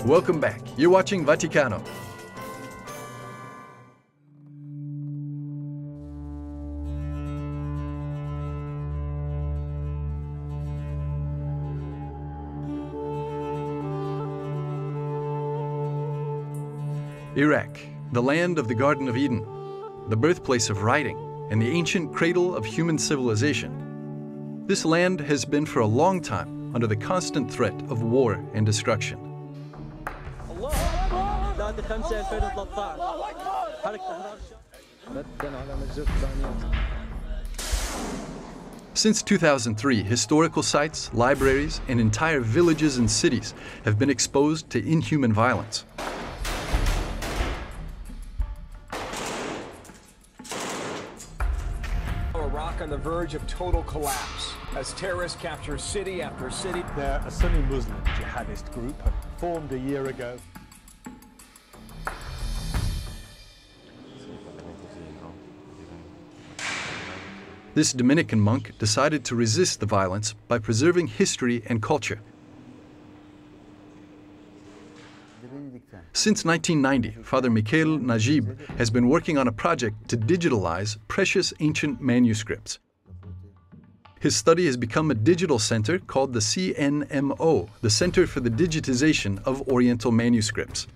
Welcome back. You're watching Vaticano. Iraq, the land of the Garden of Eden, the birthplace of writing, and the ancient cradle of human civilization. This land has been for a long time under the constant threat of war and destruction. Since 2003, historical sites, libraries, and entire villages and cities have been exposed to inhuman violence. Iraq on the verge of total collapse as terrorists capture city after city. They're a Sunni Muslim jihadist group formed a year ago. This Dominican monk decided to resist the violence by preserving history and culture. Since 1990, Father Michael Najeeb has been working on a project to digitalize precious ancient manuscripts. His study has become a digital center called the CNMO, the Center for the Digitization of Oriental Manuscripts.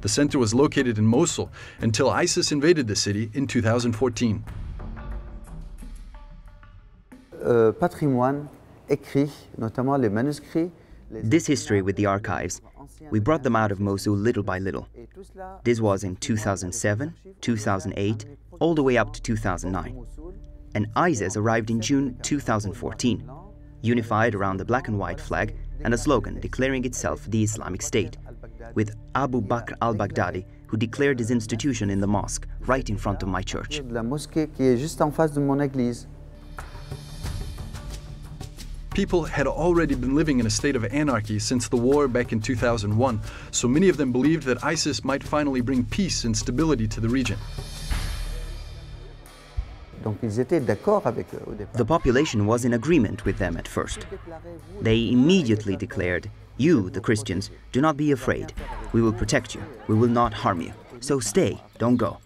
The center was located in Mosul until ISIS invaded the city in 2014. Patrimoine écrit, notamment les manuscrits. This history with the archives, we brought them out of Mosul little by little. This was in 2007, 2008, all the way up to 2009. And ISIS arrived in June 2014, unified around the black and white flag and a slogan declaring itself the Islamic State, with Abu Bakr al-Baghdadi, who declared his institution in the mosque right in front of my church. La mosquée qui est juste en face de mon église. People had already been living in a state of anarchy since the war back in 2001, so many of them believed that ISIS might finally bring peace and stability to the region. Donc ils étaient d'accord avec eux au départ. The population was in agreement with them at first. They immediately declared, "You, the Christians, do not be afraid. We will protect you. We will not harm you. So stay, don't go."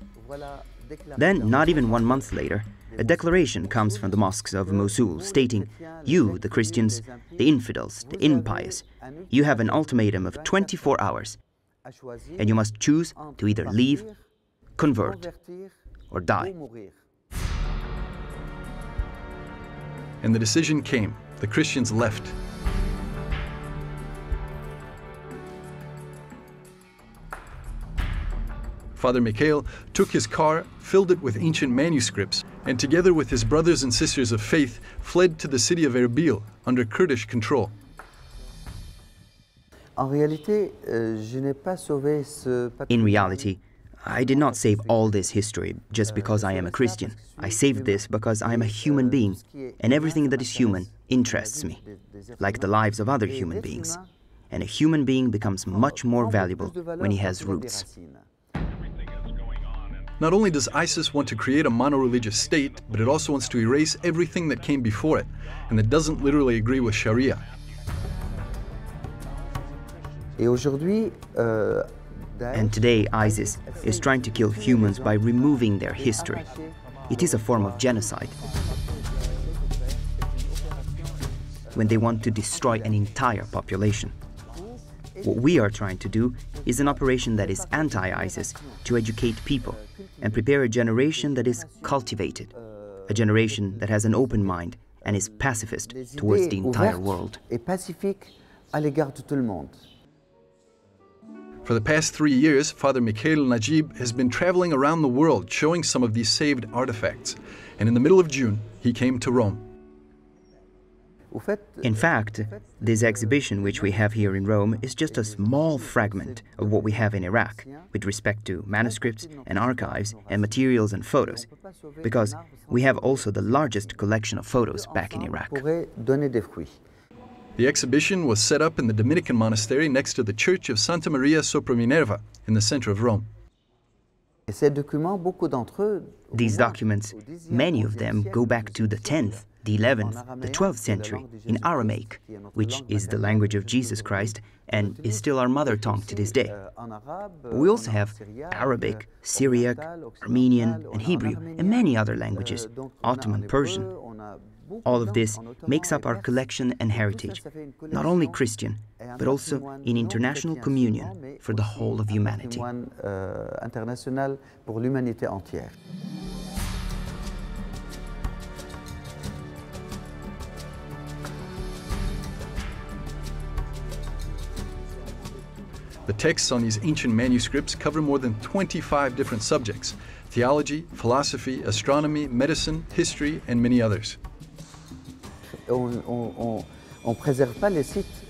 Then, not even 1 month later, a declaration comes from the mosques of Mosul stating, "You, the Christians, the infidels, the impious, you have an ultimatum of 24 hours, and you must choose to either leave, convert, or die." And the decision came. The Christians left. Father Michael took his car, filled it with ancient manuscripts, and together with his brothers and sisters of faith, fled to the city of Erbil under Kurdish control. In reality, I did not save all this history just because I am a Christian. I saved this because I am a human being, and everything that is human interests me, like the lives of other human beings. And a human being becomes much more valuable when he has roots. Not only does ISIS want to create a mono-religious state, but it also wants to erase everything that came before it, and that doesn't literally agree with Sharia. And today, ISIS is trying to kill humans by removing their history. It is a form of genocide. When they want to destroy an entire population. What we are trying to do is an operation that is anti-ISIS to educate people and prepare a generation that is cultivated, a generation that has an open mind and is pacifist towards the entire world. For the past 3 years, Father Michael Najeeb has been traveling around the world showing some of these saved artifacts. And in the middle of June, he came to Rome. In fact, this exhibition which we have here in Rome is just a small fragment of what we have in Iraq with respect to manuscripts and archives and materials and photos, because we have also the largest collection of photos back in Iraq. The exhibition was set up in the Dominican monastery next to the Church of Santa Maria sopra Minerva in the center of Rome. Et ces documents, beaucoup d'entre eux, These documents, many of them go back to the 10th, the 11th, the 12th century in Aramaic, which is the language of Jesus Christ and is still our mother tongue to this day. We also have Arabic, Syriac, Armenian, and Hebrew, and many other languages, Ottoman, Persian. All of this makes up our collection and heritage, not only Christian, but also in international communion for the whole of humanity. International pour l'humanité entière. The texts on these ancient manuscripts cover more than 25 different subjects: theology, philosophy, astronomy, medicine, history, and many others. On ne préserve pas les sites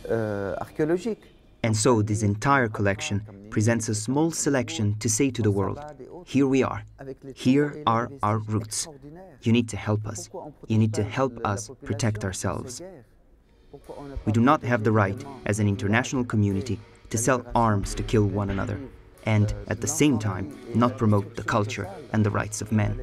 archéologiques. And so this entire collection presents a small selection to say to the world, here we are, here are our roots. You need to help us. You need to help us protect ourselves. We do not have the right, as an international community, to sell arms to kill one another, and at the same time not promote the culture and the rights of men.